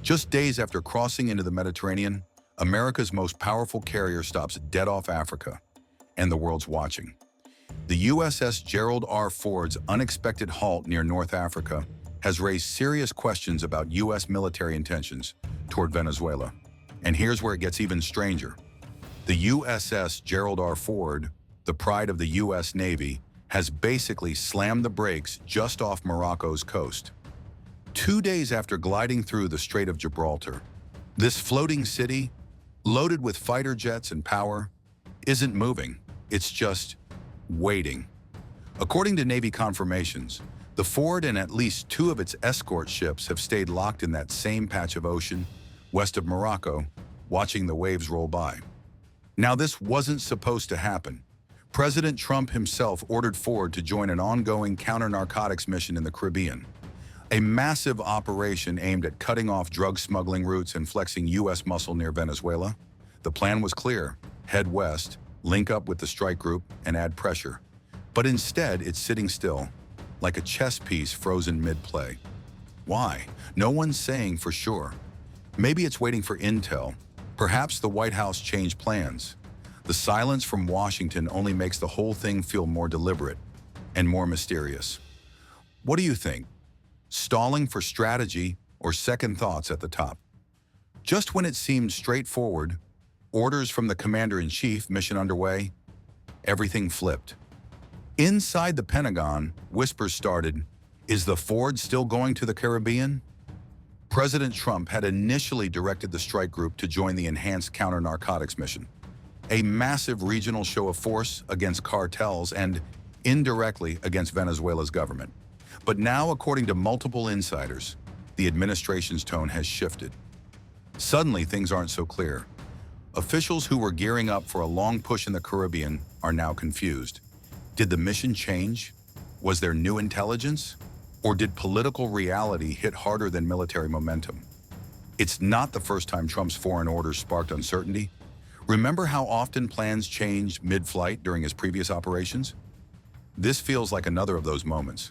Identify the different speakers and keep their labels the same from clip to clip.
Speaker 1: Just days after crossing into the Mediterranean, America's most powerful carrier stops dead off Africa, and the world's watching. The USS Gerald R. Ford's unexpected halt near North Africa has raised serious questions about U.S. military intentions toward Venezuela. And here's where it gets even stranger. The USS Gerald R. Ford, the pride of the U.S. Navy, has basically slammed the brakes just off Morocco's coast. 2 days after gliding through the Strait of Gibraltar, this floating city, loaded with fighter jets and power, isn't moving. It's just waiting. According to Navy confirmations, the Ford and at least 2 of its escort ships have stayed locked in that same patch of ocean west of Morocco, watching the waves roll by. Now, this wasn't supposed to happen. President Trump himself ordered Ford to join an ongoing counter-narcotics mission in the Caribbean, a massive operation aimed at cutting off drug smuggling routes and flexing U.S. muscle near Venezuela. The plan was clear: head west, link up with the strike group, and add pressure. But instead, it's sitting still, like a chess piece frozen mid-play. Why? No one's saying for sure. Maybe it's waiting for intel. Perhaps the White House changed plans. The silence from Washington only makes the whole thing feel more deliberate and more mysterious. What do you think? Stalling for strategy or second thoughts at the top? Just when it seemed straightforward, orders from the commander-in-chief, mission underway, everything flipped. Inside the Pentagon, whispers started, is the Ford still going to the Caribbean? President Trump had initially directed the strike group to join the enhanced counter-narcotics mission, a massive regional show of force against cartels and, indirectly, against Venezuela's government. But now, according to multiple insiders, the administration's tone has shifted. Suddenly, things aren't so clear. Officials who were gearing up for a long push in the Caribbean are now confused. Did the mission change? Was there new intelligence? Or did political reality hit harder than military momentum? It's not the first time Trump's foreign orders sparked uncertainty. Remember how often plans changed mid-flight during his previous operations? This feels like another of those moments.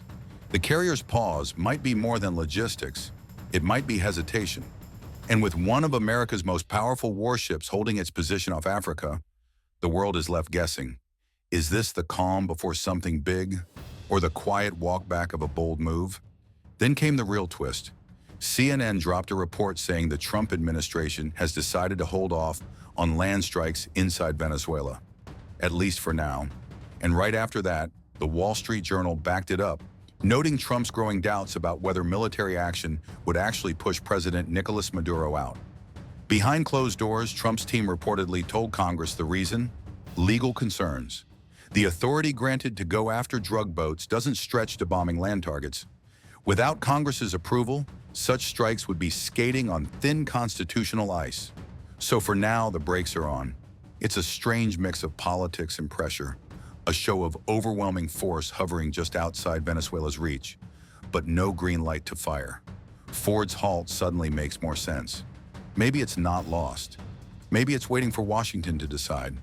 Speaker 1: The carrier's pause might be more than logistics. It might be hesitation. And with one of America's most powerful warships holding its position off Africa, the world is left guessing. Is this the calm before something big, or the quiet walk back of a bold move? Then came the real twist. CNN dropped a report saying the Trump administration has decided to hold off on land strikes inside Venezuela, at least for now. And right after that, the Wall Street Journal backed it up, noting Trump's growing doubts about whether military action would actually push President Nicolas Maduro out. Behind closed doors, Trump's team reportedly told Congress the reason: legal concerns. The authority granted to go after drug boats doesn't stretch to bombing land targets. Without Congress's approval, such strikes would be skating on thin constitutional ice. So for now, the brakes are on. It's a strange mix of politics and pressure, a show of overwhelming force hovering just outside Venezuela's reach, but no green light to fire. Ford's halt suddenly makes more sense. Maybe it's not lost. Maybe it's waiting for Washington to decide.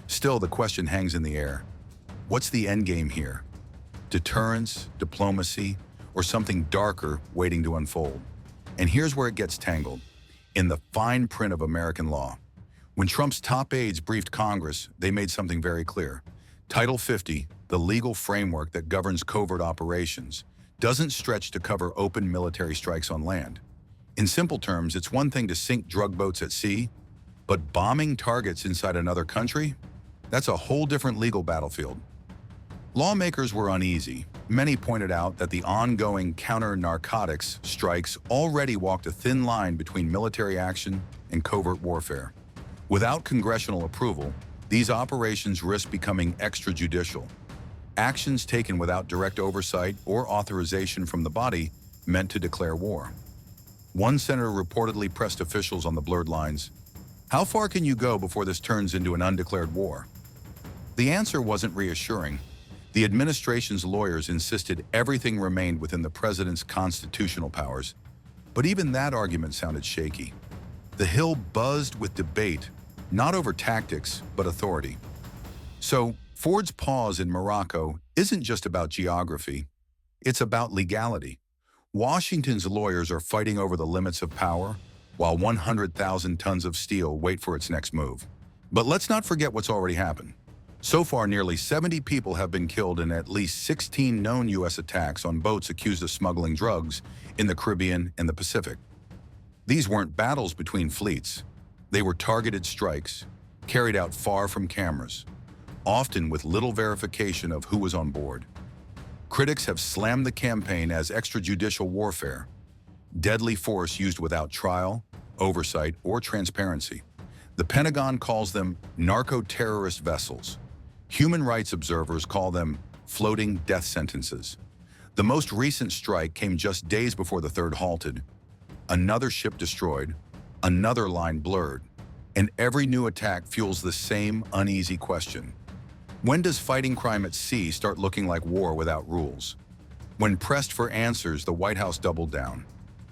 Speaker 1: Still, the question hangs in the air. What's the endgame here? Deterrence, diplomacy, or something darker waiting to unfold? And here's where it gets tangled. In the fine print of American law. When Trump's top aides briefed Congress, they made something very clear. Title 50, the legal framework that governs covert operations, doesn't stretch to cover open military strikes on land. In simple terms, it's one thing to sink drug boats at sea, but bombing targets inside another country? That's a whole different legal battlefield. Lawmakers were uneasy. Many pointed out that the ongoing counter-narcotics strikes already walked a thin line between military action and covert warfare. Without congressional approval, these operations risk becoming extrajudicial. Actions taken without direct oversight or authorization from the body meant to declare war. One senator reportedly pressed officials on the blurred lines. How far can you go before this turns into an undeclared war? The answer wasn't reassuring. The administration's lawyers insisted everything remained within the president's constitutional powers, but even that argument sounded shaky. The Hill buzzed with debate, not over tactics, but authority. So, Ford's pause in Morocco isn't just about geography, it's about legality. Washington's lawyers are fighting over the limits of power, while 100,000 tons of steel wait for its next move. But let's not forget what's already happened. So far, nearly 70 people have been killed in at least 16 known U.S. attacks on boats accused of smuggling drugs in the Caribbean and the Pacific. These weren't battles between fleets. They were targeted strikes, carried out far from cameras, often with little verification of who was on board. Critics have slammed the campaign as extrajudicial warfare, deadly force used without trial, oversight, or transparency. The Pentagon calls them narco-terrorist vessels. Human rights observers call them floating death sentences. The most recent strike came just days before the third halted. Another ship destroyed, another line blurred, and every new attack fuels the same uneasy question. When does fighting crime at sea start looking like war without rules? When pressed for answers, the White House doubled down.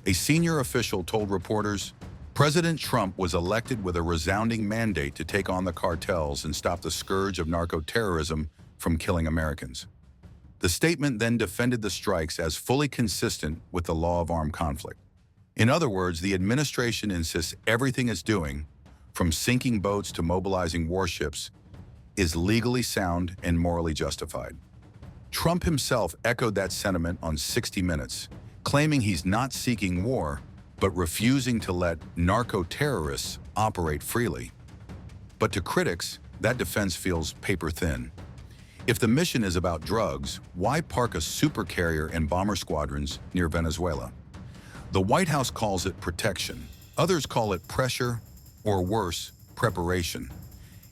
Speaker 1: A senior official told reporters, President Trump was elected with a resounding mandate to take on the cartels and stop the scourge of narco-terrorism from killing Americans. The statement then defended the strikes as fully consistent with the law of armed conflict. In other words, the administration insists everything it's doing, from sinking boats to mobilizing warships, is legally sound and morally justified. Trump himself echoed that sentiment on 60 Minutes, claiming he's not seeking war, but refusing to let narco-terrorists operate freely. But to critics, that defense feels paper-thin. If the mission is about drugs, why park a supercarrier and bomber squadrons near Venezuela? The White House calls it protection. Others call it pressure, or worse, preparation.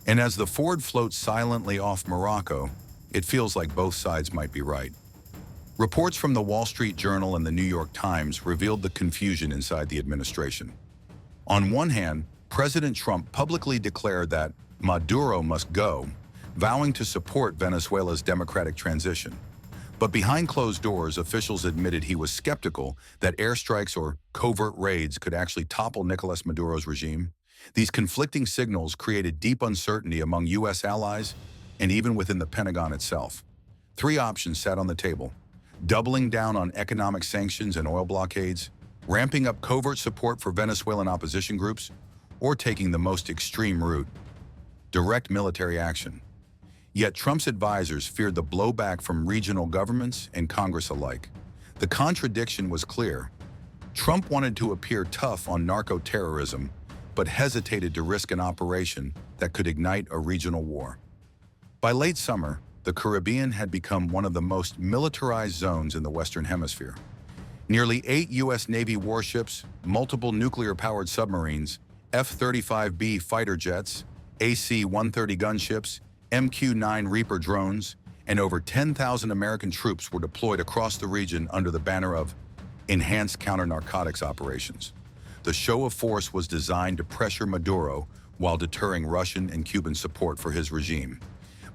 Speaker 1: And as the Ford floats silently off Morocco, it feels like both sides might be right. Reports from the Wall Street Journal and the New York Times revealed the confusion inside the administration. On one hand, President Trump publicly declared that Maduro must go, vowing to support Venezuela's democratic transition. But behind closed doors, officials admitted he was skeptical that airstrikes or covert raids could actually topple Nicolas Maduro's regime. These conflicting signals created deep uncertainty among U.S. allies and even within the Pentagon itself. Three options sat on the table: doubling down on economic sanctions and oil blockades, ramping up covert support for Venezuelan opposition groups, or taking the most extreme route: direct military action. Yet Trump's advisors feared the blowback from regional governments and Congress alike. The contradiction was clear. Trump wanted to appear tough on narco-terrorism, but hesitated to risk an operation that could ignite a regional war. By late summer, the Caribbean had become one of the most militarized zones in the Western Hemisphere. Nearly 8 U.S. Navy warships, multiple nuclear-powered submarines, F-35B fighter jets, AC-130 gunships, MQ-9 Reaper drones, and over 10,000 American troops were deployed across the region under the banner of Enhanced Counter-Narcotics Operations. The show of force was designed to pressure Maduro while deterring Russian and Cuban support for his regime.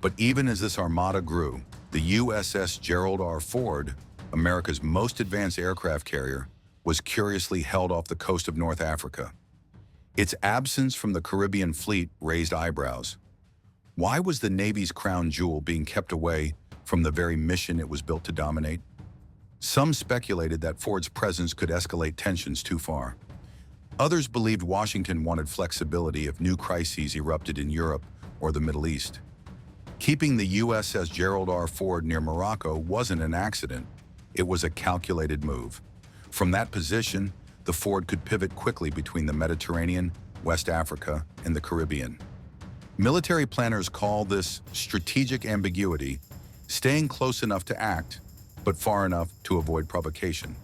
Speaker 1: But even as this armada grew, the USS Gerald R. Ford, America's most advanced aircraft carrier, was curiously held off the coast of North Africa. Its absence from the Caribbean fleet raised eyebrows. Why was the Navy's crown jewel being kept away from the very mission it was built to dominate? Some speculated that Ford's presence could escalate tensions too far. Others believed Washington wanted flexibility if new crises erupted in Europe or the Middle East. Keeping the USS Gerald R. Ford near Morocco wasn't an accident. It was a calculated move. From that position, the Ford could pivot quickly between the Mediterranean, West Africa, and the Caribbean. Military planners call this strategic ambiguity, staying close enough to act, but far enough to avoid provocation.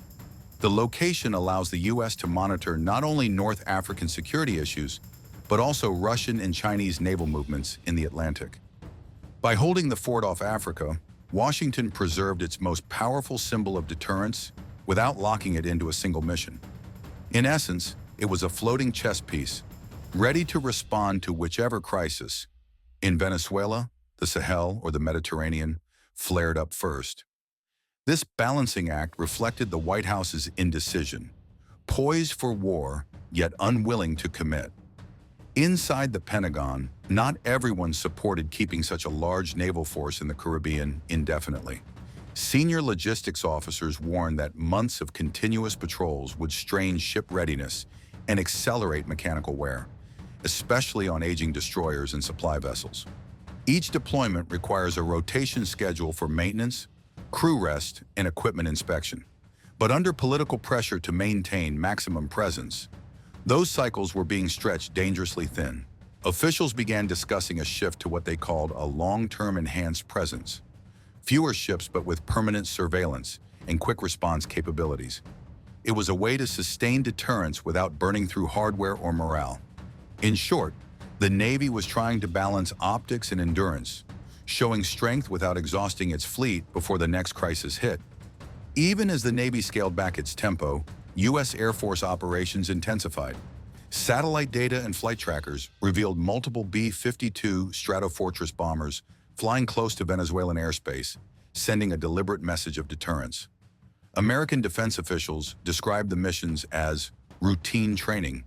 Speaker 1: The location allows the U.S. to monitor not only North African security issues, but also Russian and Chinese naval movements in the Atlantic. By holding the fort off Africa, Washington preserved its most powerful symbol of deterrence without locking it into a single mission. In essence, it was a floating chess piece, ready to respond to whichever crisis, in Venezuela, the Sahel, or the Mediterranean, flared up first. This balancing act reflected the White House's indecision, poised for war, yet unwilling to commit. Inside the Pentagon, not everyone supported keeping such a large naval force in the Caribbean indefinitely. Senior logistics officers warned that months of continuous patrols would strain ship readiness, and accelerate mechanical wear, especially on aging destroyers and supply vessels. Each deployment requires a rotation schedule for maintenance, crew rest, and equipment inspection. But under political pressure to maintain maximum presence, those cycles were being stretched dangerously thin. Officials began discussing a shift to what they called a long-term enhanced presence. Fewer ships but with permanent surveillance and quick response capabilities. It was a way to sustain deterrence without burning through hardware or morale. In short, the Navy was trying to balance optics and endurance, showing strength without exhausting its fleet before the next crisis hit. Even as the Navy scaled back its tempo, U.S. Air Force operations intensified. Satellite data and flight trackers revealed multiple B-52 Stratofortress bombers flying close to Venezuelan airspace, sending a deliberate message of deterrence. American defense officials described the missions as routine training,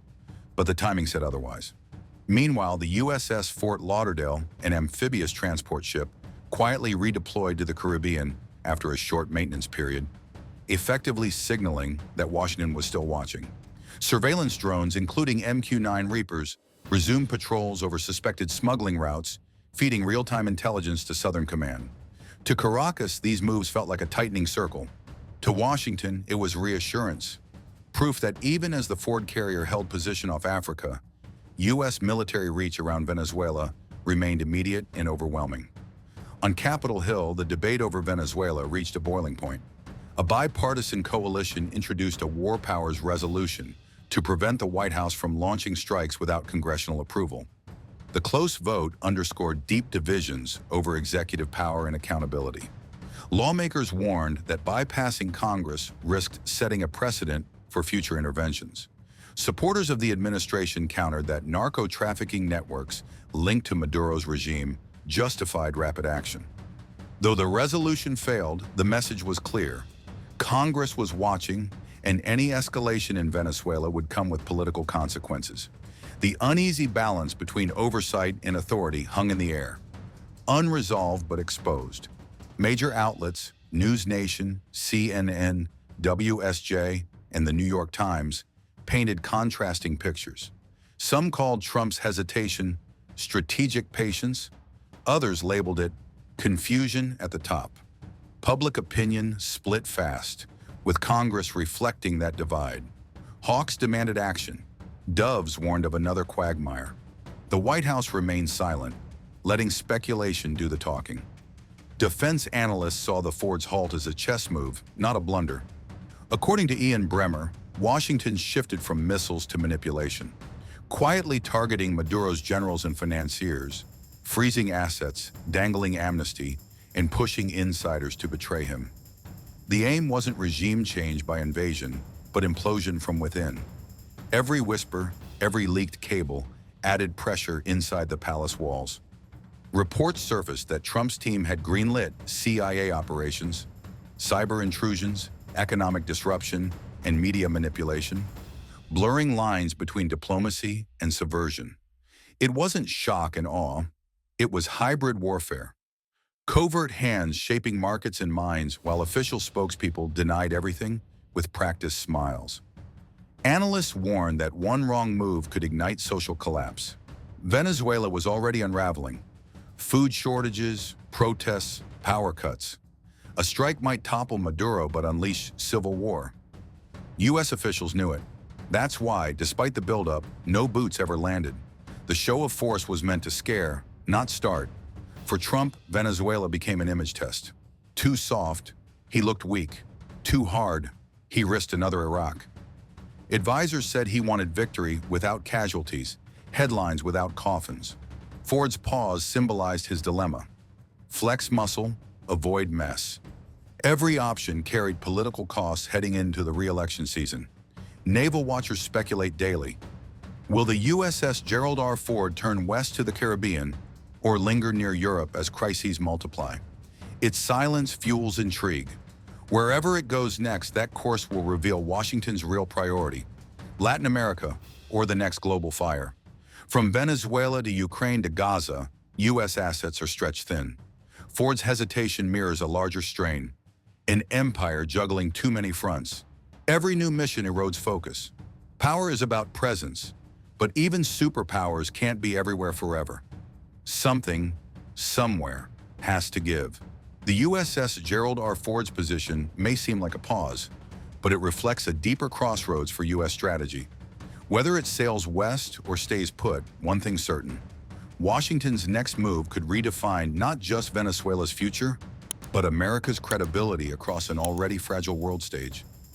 Speaker 1: but the timing said otherwise. Meanwhile, the USS Fort Lauderdale, an amphibious transport ship, quietly redeployed to the Caribbean after a short maintenance period, effectively signaling that Washington was still watching. Surveillance drones, including MQ-9 Reapers, resumed patrols over suspected smuggling routes, feeding real-time intelligence to Southern Command. To Caracas, these moves felt like a tightening circle. To Washington, it was reassurance, proof that even as the Ford carrier held position off Africa, U.S. military reach around Venezuela remained immediate and overwhelming. On Capitol Hill, the debate over Venezuela reached a boiling point. A bipartisan coalition introduced a war powers resolution to prevent the White House from launching strikes without congressional approval. The close vote underscored deep divisions over executive power and accountability. Lawmakers warned that bypassing Congress risked setting a precedent for future interventions. Supporters of the administration countered that narco-trafficking networks linked to Maduro's regime justified rapid action. Though the resolution failed, the message was clear. Congress was watching, and any escalation in Venezuela would come with political consequences. The uneasy balance between oversight and authority hung in the air. Unresolved but exposed. Major outlets, News Nation, CNN, WSJ, and the New York Times, painted contrasting pictures. Some called Trump's hesitation strategic patience, others labeled it confusion at the top. Public opinion split fast, with Congress reflecting that divide. Hawks demanded action. Doves warned of another quagmire. The White House remained silent, letting speculation do the talking. Defense analysts saw the Ford's halt as a chess move, not a blunder. According to Ian Bremmer, Washington shifted from missiles to manipulation, quietly targeting Maduro's generals and financiers, freezing assets, dangling amnesty, and pushing insiders to betray him. The aim wasn't regime change by invasion, but implosion from within. Every whisper, every leaked cable added pressure inside the palace walls. Reports surfaced that Trump's team had greenlit CIA operations, cyber intrusions, economic disruption, and media manipulation, blurring lines between diplomacy and subversion. It wasn't shock and awe, it was hybrid warfare. Covert hands shaping markets and minds while official spokespeople denied everything with practiced smiles. Analysts warned that one wrong move could ignite social collapse. Venezuela was already unraveling. Food shortages, protests, power cuts. A strike might topple Maduro but unleash civil war. U.S. officials knew it. That's why, despite the buildup, no boots ever landed. The show of force was meant to scare, not start. For Trump, Venezuela became an image test. Too soft, he looked weak. Too hard, he risked another Iraq. Advisors said he wanted victory without casualties, headlines without coffins. Ford's pause symbolized his dilemma. Flex muscle, avoid mess. Every option carried political costs heading into the re-election season. Naval watchers speculate daily. Will the USS Gerald R. Ford turn west to the Caribbean or linger near Europe as crises multiply? Its silence fuels intrigue. Wherever it goes next, that course will reveal Washington's real priority: Latin America or the next global fire. From Venezuela to Ukraine to Gaza, U.S. assets are stretched thin. Ford's hesitation mirrors a larger strain, an empire juggling too many fronts. Every new mission erodes focus. Power is about presence, but even superpowers can't be everywhere forever. Something, somewhere, has to give. The USS Gerald R. Ford's position may seem like a pause, but it reflects a deeper crossroads for U.S. strategy. Whether it sails west or stays put, one thing's certain. Washington's next move could redefine not just Venezuela's future, but America's credibility across an already fragile world stage.